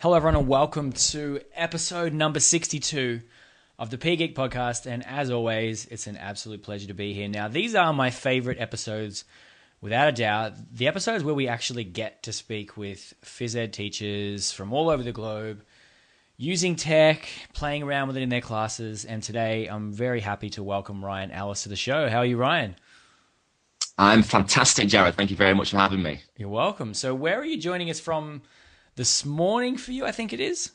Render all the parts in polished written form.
Hello, everyone, and welcome to episode number 62 of the PE Geek Podcast. And as always, it's an absolute pleasure to be here. Now, these are my favorite episodes, without a doubt. The episodes where we actually get to speak with phys ed teachers from all over the globe, using tech, playing around with it in their classes. And today, I'm very happy to welcome Ryan Ellis to the show. How are you, Ryan? I'm fantastic, Jared. Thank you very much for having me. You're welcome. So where are you joining us from this morning for you, I think it is?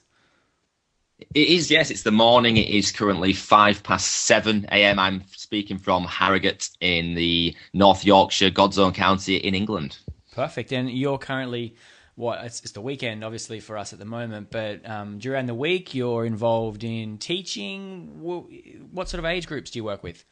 It is, yes. It's the morning. It is currently 7:05 a.m. I'm speaking from Harrogate in the North Yorkshire, God's own county in England. Perfect. And you're currently, it's the weekend, obviously, for us at the moment, but during the week, you're involved in teaching. What sort of age groups do you work with?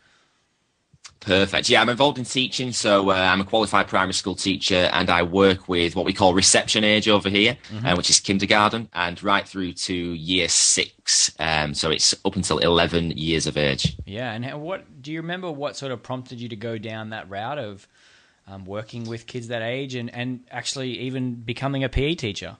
Perfect. Yeah, I'm involved in teaching. So I'm a qualified primary school teacher and I work with what we call reception age over here, which is kindergarten and right through to year 6. So it's up until 11 years of age. Yeah. And what do you remember what sort of prompted you to go down that route of working with kids that age and actually even becoming a PE teacher?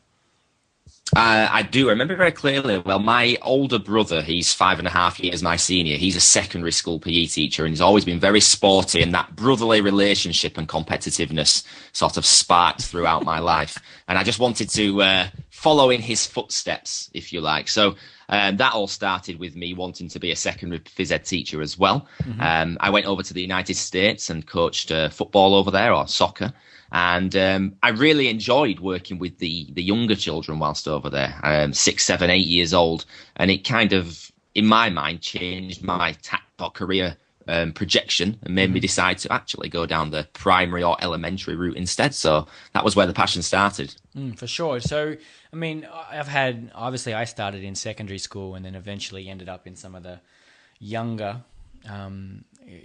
I do. I remember very clearly. Well, my older brother, he's 5.5 years my senior. He's a secondary school PE teacher and he's always been very sporty, and that brotherly relationship and competitiveness sort of sparked throughout my life. And I just wanted to follow in his footsteps, if you like. So that all started with me wanting to be a secondary phys ed teacher as well. I went over to the United States and coached football over there, or soccer. And I really enjoyed working with the younger children whilst over there, 6, 7, 8 years old. And it kind of, in my mind, changed my tact or career projection and made me decide to actually go down the primary or elementary route instead. So that was where the passion started. For sure. So, I mean, obviously I started in secondary school and then eventually ended up in some of the younger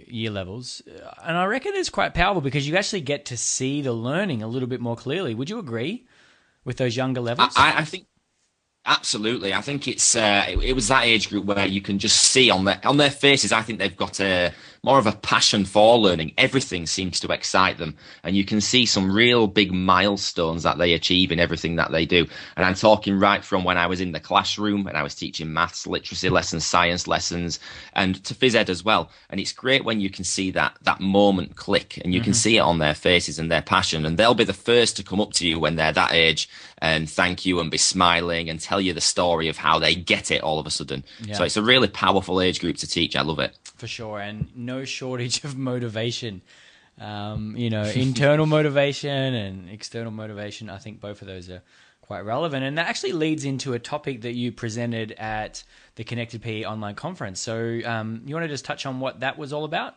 year levels, and I reckon it's quite powerful because you actually get to see the learning a little bit more clearly. Would you agree with those younger levels? I think absolutely. I think it's it was that age group where you can just see on their faces. I think they've got more of a passion for learning. Everything seems to excite them, and you can see some real big milestones that they achieve in everything that they do. And I'm talking right from when I was in the classroom and I was teaching maths, literacy lessons, science lessons, and to phys ed as well. And it's great when you can see that moment click, and you can see it on their faces and their passion. And they'll be the first to come up to you when they're that age and thank you and be smiling and tell you the story of how they get it all of a sudden. Yeah. So it's a really powerful age group to teach. I love it. For sure, and no shortage of motivation. Internal motivation and external motivation. I think both of those are quite relevant. And that actually leads into a topic that you presented at the Connected PE online conference. So you want to just touch on what that was all about?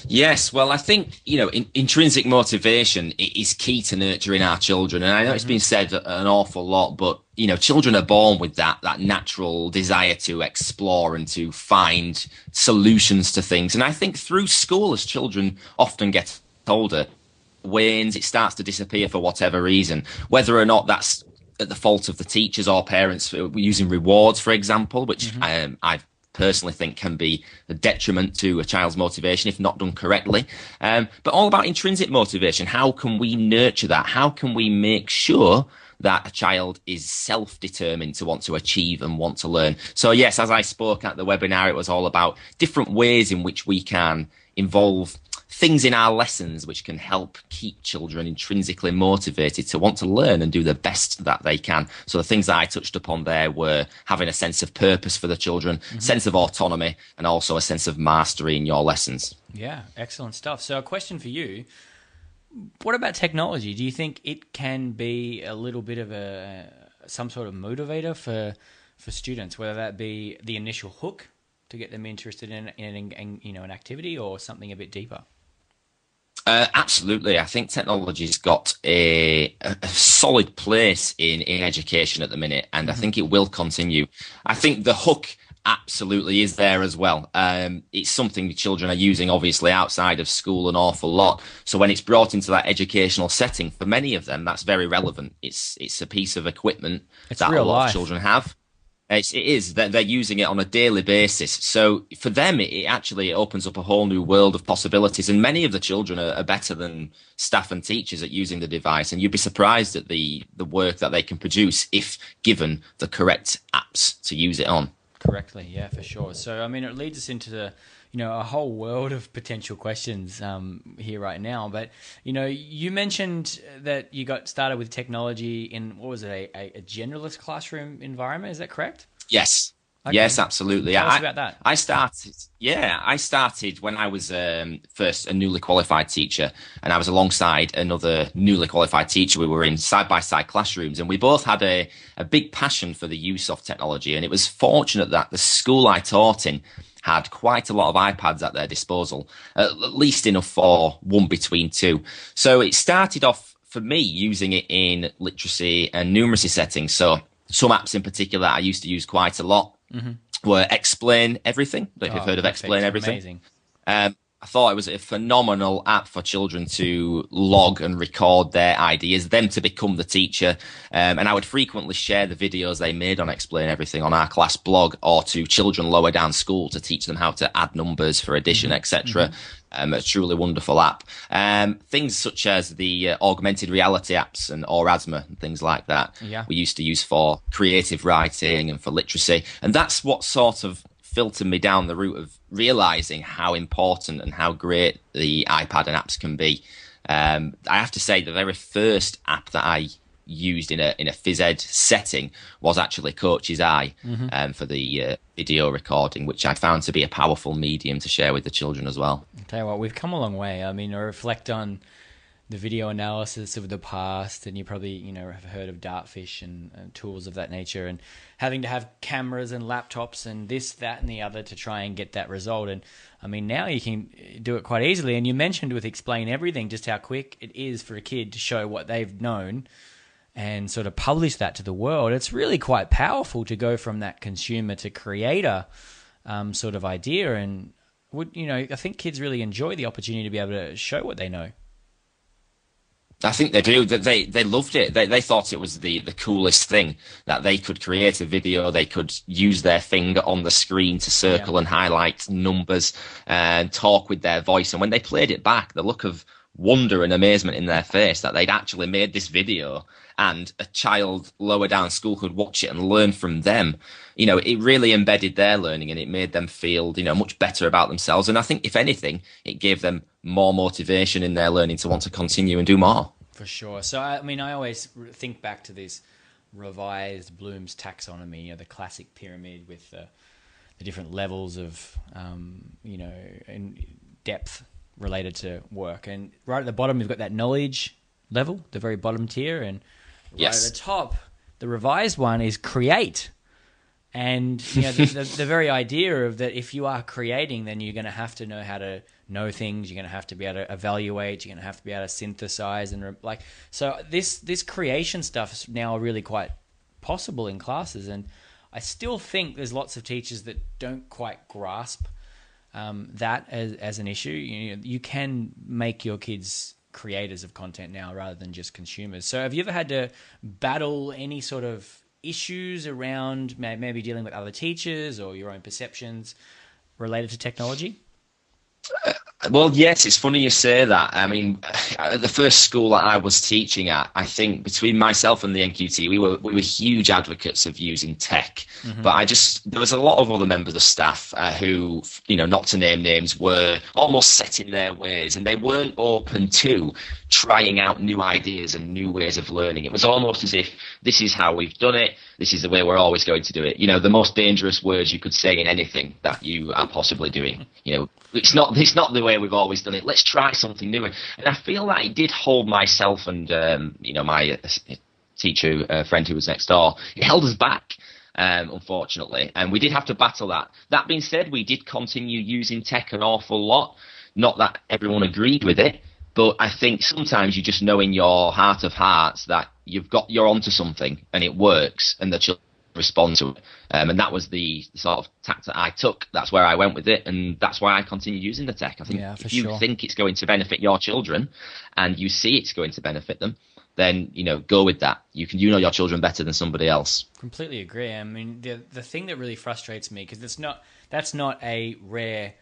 Yes, well, I think, intrinsic motivation is key to nurturing our children. And I know it's been said an awful lot, but, children are born with that natural desire to explore and to find solutions to things. And I think through school, as children often get older, wanes, it starts to disappear for whatever reason, whether or not that's at the fault of the teachers or parents using rewards, for example, which I've personally think can be a detriment to a child's motivation if not done correctly. But all about intrinsic motivation. How can we nurture that? How can we make sure that a child is self-determined to want to achieve and want to learn? So yes, as I spoke at the webinar, it was all about different ways in which we can involve things in our lessons which can help keep children intrinsically motivated to want to learn and do the best that they can. So the things that I touched upon there were having a sense of purpose for the children, sense of autonomy, and also a sense of mastery in your lessons. Yeah, excellent stuff. So a question for you, what about technology? Do you think it can be a little bit of some sort of motivator for students, whether that be the initial hook to get them interested in an activity or something a bit deeper? Absolutely. I think technology's got a solid place in education at the minute, and I think it will continue. I think the hook absolutely is there as well. It's something the children are using, obviously, outside of school an awful lot. So when it's brought into that educational setting, for many of them, that's very relevant. It's a piece of equipment that a lot of children have. It is that they're using it on a daily basis. So for them, it actually opens up a whole new world of possibilities. And many of the children are better than staff and teachers at using the device. And you'd be surprised at the work that they can produce if given the correct apps to use it on. Correctly, yeah, for sure. So, I mean, it leads us into a whole world of potential questions here right now. But, you mentioned that you got started with technology in, what was it, a generalist classroom environment? Is that correct? Yes. Okay. Yes, absolutely. Tell us about that. I started when I was first a newly qualified teacher, and I was alongside another newly qualified teacher. We were in side-by-side classrooms, and we both had a big passion for the use of technology. And it was fortunate that the school I taught in had quite a lot of iPads at their disposal, at least enough for one between two. So it started off for me using it in literacy and numeracy settings. So some apps in particular I used to use quite a lot were Explain Everything. I don't know if you've heard of Explain Everything. Amazing. I thought it was a phenomenal app for children to log and record their ideas, them to become the teacher. And I would frequently share the videos they made on Explain Everything on our class blog, or to children lower down school to teach them how to add numbers for addition, etc. A truly wonderful app. Things such as the augmented reality apps and Orasma and things like that. Yeah. We used to use for creative writing and for literacy. And that's what sort of filtered me down the route of realizing how important and how great the iPad and apps can be. I have to say the very first app that I used in a phys ed setting was actually Coach's Eye for the video recording, which I found to be a powerful medium to share with the children as well. I'll tell you what, we've come a long way. I mean, I reflect on the video analysis of the past, and you probably have heard of Dartfish and tools of that nature, and having to have cameras and laptops and this, that, and the other to try and get that result. And I mean, now you can do it quite easily. And you mentioned with Explain Everything just how quick it is for a kid to show what they've known and sort of publish that to the world. It's really quite powerful to go from that consumer to creator sort of idea. And I think kids really enjoy the opportunity to be able to show what they know. I think they do. They loved it. They thought it was the coolest thing, that they could create a video. They could use their finger on the screen to circle and highlight numbers and talk with their voice. And when they played it back, the look of wonder and amazement in their face that they'd actually made this video and a child lower down school could watch it and learn from them. It really embedded their learning, and it made them feel, much better about themselves. And I think, if anything, it gave them more motivation in their learning to want to continue and do more. For sure. So, I mean, I always think back to this revised Bloom's taxonomy, the classic pyramid with the different levels of, in depth related to work. And right at the bottom, we've got that knowledge level, the very bottom tier. And right at the top, the revised one is create. And the very idea of that, if you are creating, then you're going to have to know how to know things. You're going to have to be able to evaluate. You're going to have to be able to synthesize so this creation stuff is now really quite possible in classes. And I still think there's lots of teachers that don't quite grasp that as an issue. You can make your kids creators of content now rather than just consumers. So have you ever had to battle any sort of issues around maybe dealing with other teachers or your own perceptions related to technology? Well, yes, it's funny you say that. I mean, at the first school that I was teaching at, I think between myself and the NQT, we were huge advocates of using tech. But there was a lot of other members of staff who, not to name names, were almost set in their ways, and they weren't open to trying out new ideas and new ways of learning. It was almost as if this is how we've done it. This is the way we're always going to do it. The most dangerous words you could say in anything that you are possibly doing. It's not the way we've always done it. Let's try something new. And I feel that it did hold myself and my teacher friend who was next door. It held us back, unfortunately, and we did have to battle that. That being said, we did continue using tech an awful lot. Not that everyone agreed with it, but I think sometimes you just know in your heart of hearts that you're onto something and it works, and the children respond to it. And that was the sort of tack that I took. That's where I went with it, and that's why I continue using the tech. I think if you think it's going to benefit your children and you see it's going to benefit them, Mm-hmm. then go with that. You know your children better than somebody else. Completely agree. I mean, the thing that really frustrates me, because that's not a rare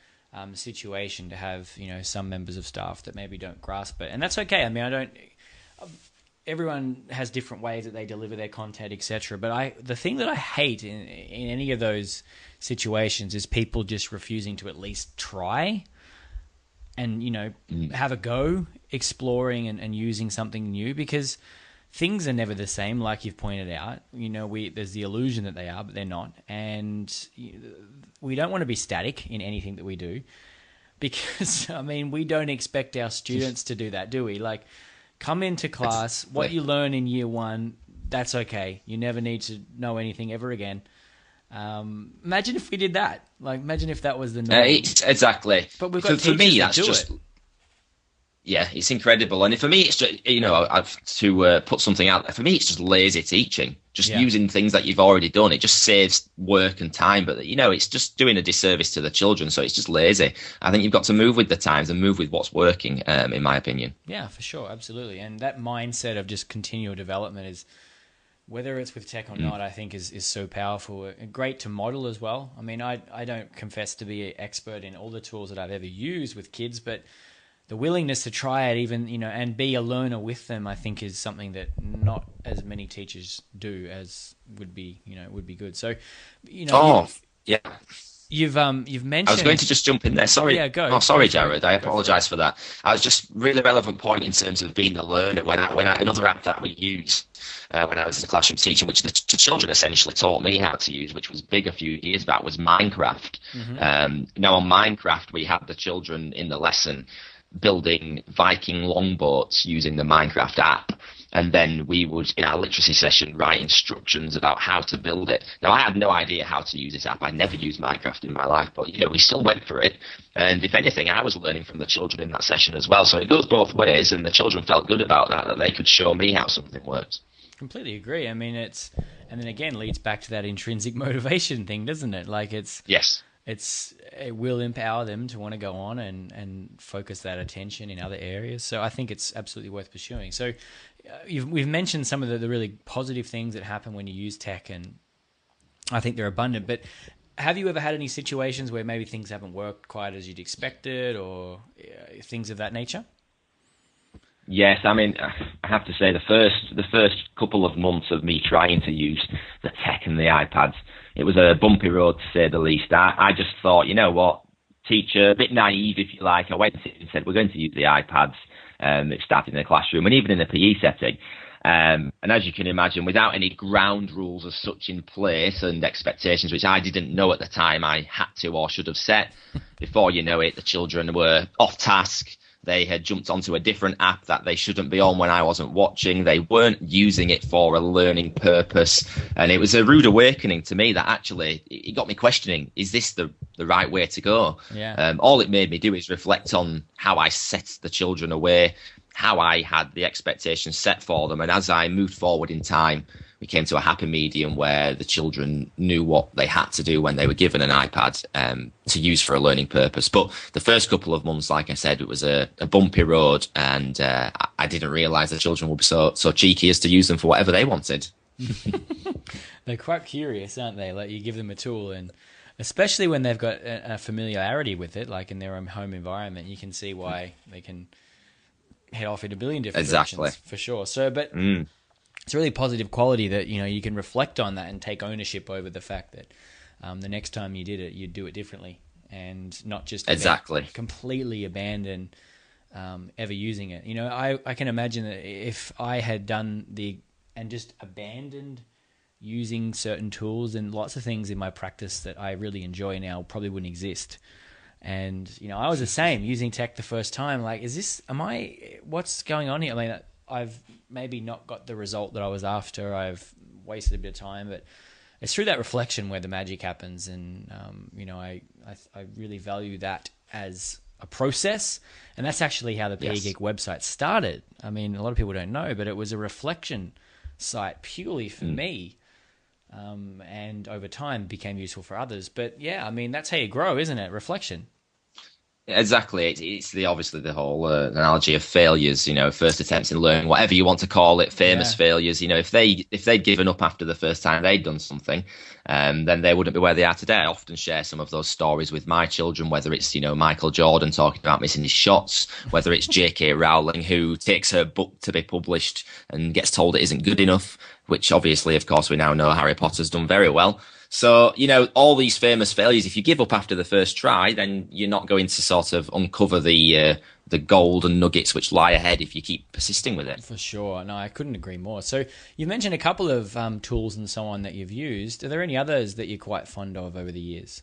situation to have some members of staff that maybe don't grasp it, and that's okay. I mean, everyone has different ways that they deliver their content, etc. But the thing that I hate in any of those situations is people just refusing to at least try and have a go exploring and using something new, because things are never the same, like you've pointed out. There's the illusion that they are, but they're not, and we don't want to be static in anything that we do, because I mean, we don't expect our students to do that, do we? Like, come into class, what you learn in year one, that's okay. You never need to know anything ever again. Imagine if we did that. Like, imagine if that was the norm. Exactly. But we've got for me, that's that do just it. Yeah, it's incredible. And for me, it's just, I've to put something out there. For me, it's just lazy teaching, just using things that you've already done. It just saves work and time, but it's just doing a disservice to the children. So it's just lazy. I think you've got to move with the times and move with what's working, in my opinion. Yeah, for sure. Absolutely. And that mindset of just continual development is, whether it's with tech or not, I think is so powerful. Great to model as well. I mean, I don't confess to be an expert in all the tools that I've ever used with kids, but the willingness to try it, even and be a learner with them, I think is something that not as many teachers do as would be good. So, you've mentioned. I was going to just jump in there. Sorry. Yeah, go. Oh, sorry, Jared. I apologise for that. I was just really relevant point in terms of being a learner. When I another app that we use when I was in the classroom teaching, which the children essentially taught me how to use, which was big a few years back, was Minecraft. Mm-hmm. Now on Minecraft, we had the children in the lesson building Viking longboats using the Minecraft app, and then we would, in our literacy session, write instructions about how to build it. Now, I had no idea how to use this app. I never used Minecraft in my life, but we still went for it, and if anything, I was learning from the children in that session as well. So it goes both ways, and the children felt good about that they could show me how something works. Completely agree. I mean, and then again leads back to that intrinsic motivation thing, doesn't it? Like, yes. It will empower them to want to go on and focus that attention in other areas. So I think it's absolutely worth pursuing. So we've mentioned some of the really positive things that happen when you use tech, and I think they're abundant. But have you ever had any situations where maybe things haven't worked quite as you'd expected, or things of that nature? Yes, I mean, I have to say the first couple of months of me trying to use the tech and the iPads, it was a bumpy road to say the least. I just thought, you know what, teacher, a bit naive if you like, I went and said, we're going to use the iPads. It started in the classroom and even in the PE setting. And as you can imagine, without any ground rules as such in place and expectations, which I didn't know at the time I had to or should have set, before you know it, the children were off task. They had jumped onto a different app that they shouldn't be on when I wasn't watching. They weren't using it for a learning purpose. And it was a rude awakening to me that actually it got me questioning, is this the right way to go? Yeah. All it made me do is reflect on how I set the children away, how I had the expectations set for them. And as I moved forward in time, we came to a happy medium where the children knew what they had to do when they were given an iPad to use for a learning purpose. But the first couple of months, like I said, it was a bumpy road, and I didn't realise the children would be so cheeky as to use them for whatever they wanted. They're quite curious, aren't they? Like, you give them a tool, and especially when they've got a familiarity with it, like in their own home environment, you can see why they can head off in a billion different directions, for sure. So, but it's a really positive quality that, you can reflect on that and take ownership over the fact that the next time you did it, you'd do it differently, and not just completely abandon ever using it. I can imagine that if I had done and just abandoned using certain tools, and lots of things in my practice that I really enjoy now probably wouldn't exist. And, I was the same using tech the first time. Like, what's going on here? I mean, I've maybe not got the result that I was after. I've wasted a bit of time, but it's through that reflection where the magic happens. And, I really value that as a process. And that's actually how the PE Geek website started. I mean, a lot of people don't know, but it was a reflection site purely for me. And over time became useful for others. But yeah, I mean, that's how you grow, isn't it? Reflection. Exactly. It's the obviously the whole analogy of failures. First attempts in learning, whatever you want to call it, famous failures. If they'd given up after the first time they'd done something, then they wouldn't be where they are today. I often share some of those stories with my children, whether it's Michael Jordan talking about missing his shots, whether it's J.K. Rowling who takes her book to be published and gets told it isn't good enough, which obviously, of course, we now know Harry Potter's done very well. So, all these famous failures, if you give up after the first try, then you're not going to sort of uncover the golden nuggets which lie ahead if you keep persisting with it. For sure. No, I couldn't agree more. So you mentioned a couple of tools and so on that you've used. Are there any others that you're quite fond of over the years?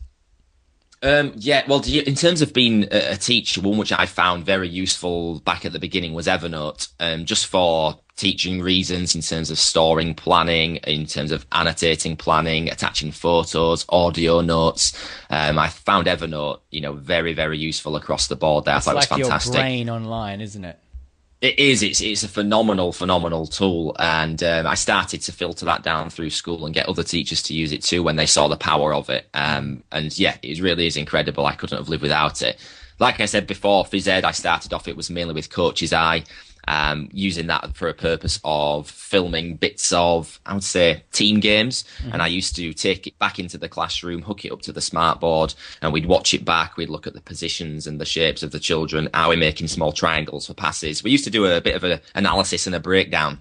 Yeah, well, in terms of being a teacher, one which I found very useful back at the beginning was Evernote, just for teaching reasons in terms of storing planning, in terms of annotating planning, attaching photos, audio notes. I found Evernote, very, very useful across the board there. I thought it was fantastic. It's like your brain online, isn't it? It is. It's a phenomenal tool. And I started to filter that down through school and get other teachers to use it too when they saw the power of it. And yeah, it really is incredible. I couldn't have lived without it. Like I said before, phys ed, I started off, it was mainly with Coach's Eye, using that for a purpose of filming bits of, I would say, team games. Mm-hmm. And I used to take it back into the classroom, hook it up to the smart board, and we'd watch it back. We'd look at the positions and the shapes of the children. Are we making small triangles for passes? We used to do a bit of an analysis and a breakdown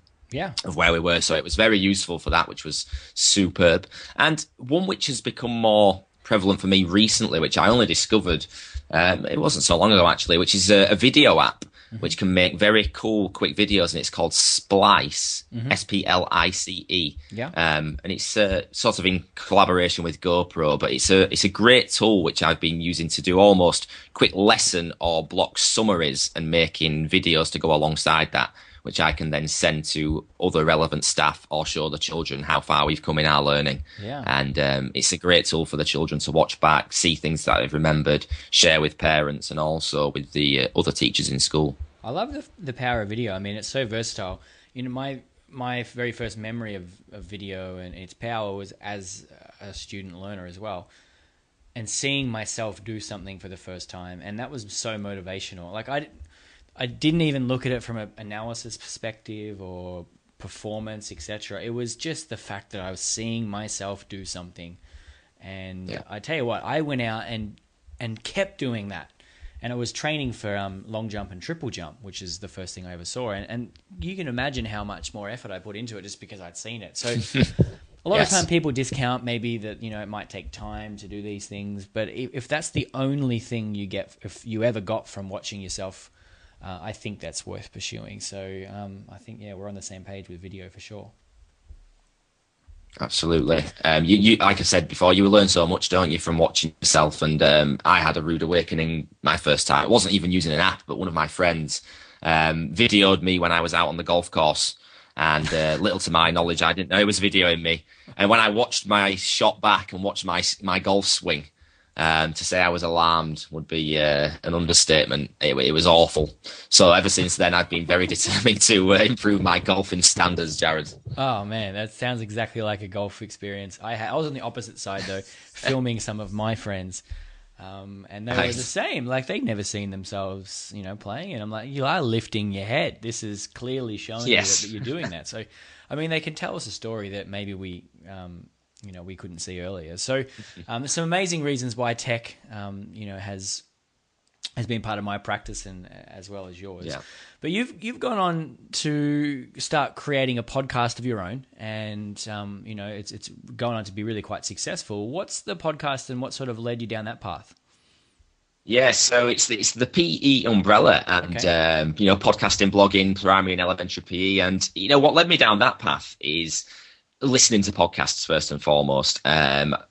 of where we were. So it was very useful for that, which was superb. And one which has become more prevalent for me recently, which I only discovered, it wasn't so long ago actually, which is a video app, which can make very cool, quick videos, and it's called Splice, S-P-L-I-C-E. And it's sort of in collaboration with GoPro, but it's a great tool which I've been using to do almost quick lesson or block summaries and making videos to go alongside that, which I can then send to other relevant staff or show the children how far we've come in our learning. And it's a great tool for the children to watch back, see things that they've remembered, share with parents and also with the other teachers in school. I love the power of video. I mean, it's so versatile. My very first memory of video and its power was as a student learner as well, and seeing myself do something for the first time, and that was so motivational. Like I didn't even look at it from an analysis perspective or performance, etc. It was just the fact that I was seeing myself do something. And I tell you what, I went out and kept doing that. And it was training for long jump and triple jump, which is the first thing I ever saw. And you can imagine how much more effort I put into it just because I'd seen it. So a lot of time people discount maybe that, it might take time to do these things. But if that's the only thing you get, if you ever got from watching yourself, I think that's worth pursuing. So I think, we're on the same page with video for sure. Absolutely. You like I said before, you learn so much, don't you, from watching yourself? And I had a rude awakening my first time. I wasn't even using an app, but one of my friends videoed me when I was out on the golf course. And little to my knowledge, I didn't know he was videoing me. And when I watched my shot back and watched my golf swing, to say I was alarmed would be an understatement. It was awful. So ever since then, I've been very determined to improve my golfing standards, Jared. Oh, man, that sounds exactly like a golf experience. I was on the opposite side, though, filming some of my friends. And they were the same. Like, they'd never seen themselves, playing. And I'm like, you are lifting your head. This is clearly showing you that you're doing that. So, I mean, they can tell us a story that maybe we couldn't see earlier. So there's some amazing reasons why tech, has been part of my practice and as well as yours. Yeah. But you've gone on to start creating a podcast of your own, and it's gone on to be really quite successful. What's the podcast, and what sort of led you down that path? Yeah, so it's the PE umbrella, and podcasting, blogging, primary and elementary PE, and what led me down that path is listening to podcasts first and foremost.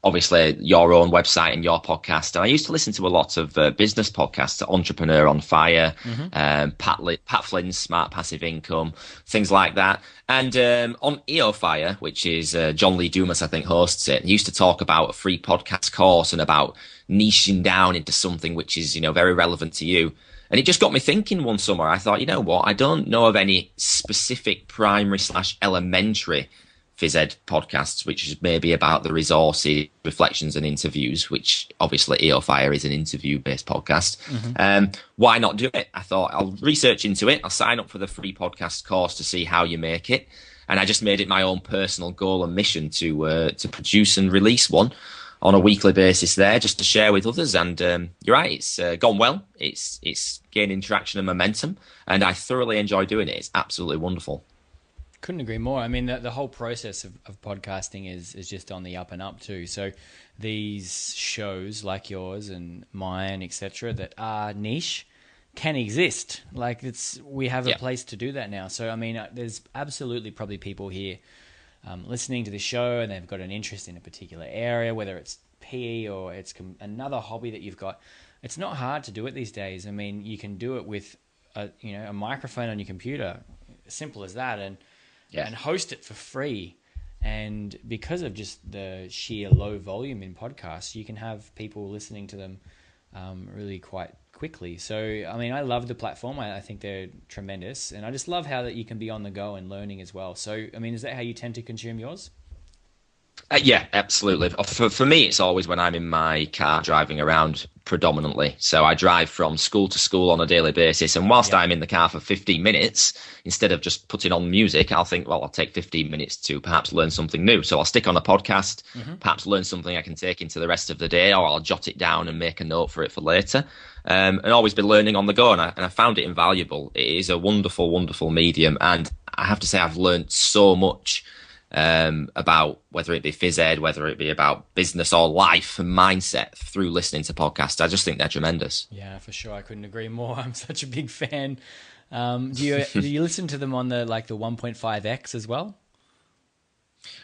Obviously, your own website and your podcast. And I used to listen to a lot of business podcasts, Entrepreneur on Fire, Pat Flynn's Smart Passive Income, things like that. And on EO Fire, which is John Lee Dumas, I think, hosts it, he used to talk about a free podcast course and about niching down into something which is, very relevant to you. And it just got me thinking one summer. I thought, I don't know of any specific primary/elementary phys ed podcasts, which is maybe about the resources, reflections and interviews, which obviously EOFire is an interview-based podcast. Why not do it? I thought I'll research into it. I'll sign up for the free podcast course to see how you make it. And I just made it my own personal goal and mission to produce and release one on a weekly basis there, just to share with others. And you're right, it's gone well. It's gaining traction and momentum, and I thoroughly enjoy doing it. It's absolutely wonderful. Couldn't agree more. I mean, the whole process of podcasting is just on the up and up too. So these shows like yours and mine, etc., that are niche can exist. Like we have a place to do that now. So I mean, there's absolutely probably people here listening to the show and they've got an interest in a particular area, whether it's PE or it's another hobby that you've got. It's not hard to do it these days. I mean, you can do it with a microphone on your computer, simple as that, and host it for free. And because of just the sheer low volume in podcasts, you can have people listening to them really quite quickly. So, I mean, I love the platform. I think they're tremendous. And I just love how that you can be on the go and learning as well. So, I mean, is that how you tend to consume yours? Yeah, absolutely. For me, it's always when I'm in my car driving around predominantly. So I drive from school to school on a daily basis. And whilst I'm in the car for 15 minutes, instead of just putting on music, I'll think, well, I'll take 15 minutes to perhaps learn something new. So I'll stick on a podcast, perhaps learn something I can take into the rest of the day, or I'll jot it down and make a note for it for later. And always be learning on the go. And I found it invaluable. It is a wonderful, wonderful medium. And I have to say, I've learned so much about whether it be phys ed, whether it be about business or life and mindset through listening to podcasts. I just think they're tremendous. Yeah, for sure. I couldn't agree more. I'm such a big fan. Do you listen to them on the 1.5x as well?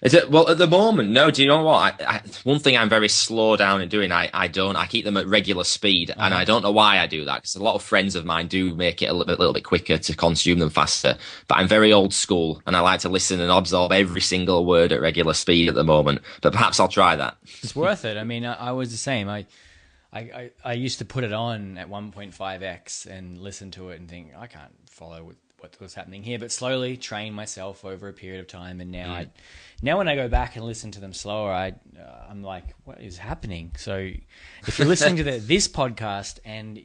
Is it? Well, at the moment, no. Do you know what? One thing I'm very slow down in doing, I keep them at regular speed, and I don't know why I do that, because a lot of friends of mine do make it a little bit quicker to consume them faster. But I'm very old school, and I like to listen and absorb every single word at regular speed at the moment. But perhaps I'll try that. It's worth it. I mean, I was the same. I used to put it on at 1.5x and listen to it and think, I can't follow what was happening here, but slowly train myself over a period of time, and now when I go back and listen to them slower, I'm like, what is happening? So if you're listening to this podcast and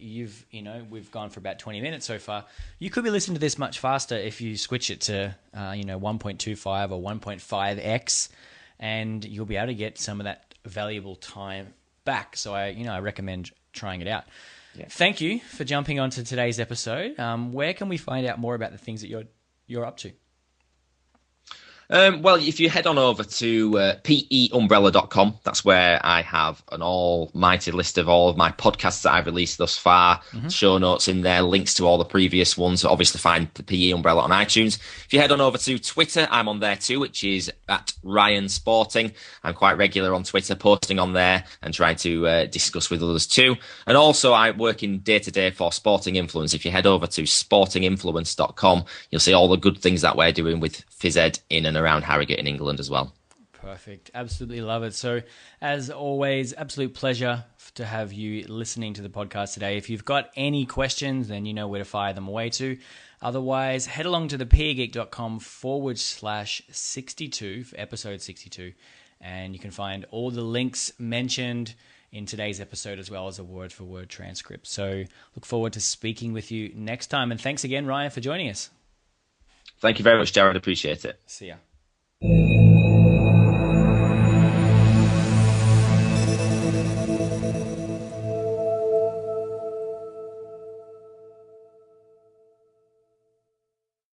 we've gone for about 20 minutes so far, you could be listening to this much faster if you switch it to 1.25 or 1.5x, and you'll be able to get some of that valuable time back. So I recommend trying it out. Yeah. Thank you for jumping onto today's episode. Where can we find out more about the things that you're up to? Well, if you head on over to peumbrella.com, that's where I have an almighty list of all of my podcasts that I've released thus far, show notes in there, links to all the previous ones. Obviously, find the PE Umbrella on iTunes. If you head on over to Twitter, I'm on there too, which is at Ryan Sporting. I'm quite regular on Twitter, posting on there and trying to discuss with others too. And also, I work in day-to-day for Sporting Influence. If you head over to sportinginfluence.com, you'll see all the good things that we're doing with phys ed in and around Harrogate in England as well. Perfect. Absolutely love it. So as always, absolute pleasure to have you listening to the podcast today. If you've got any questions, then you know where to fire them away to. Otherwise, head along to the pegeek.com/62 for episode 62. And you can find all the links mentioned in today's episode, as well as a word-for-word transcript. So look forward to speaking with you next time. And thanks again, Ryan, for joining us. Thank you very much, Jared. Appreciate it. See ya.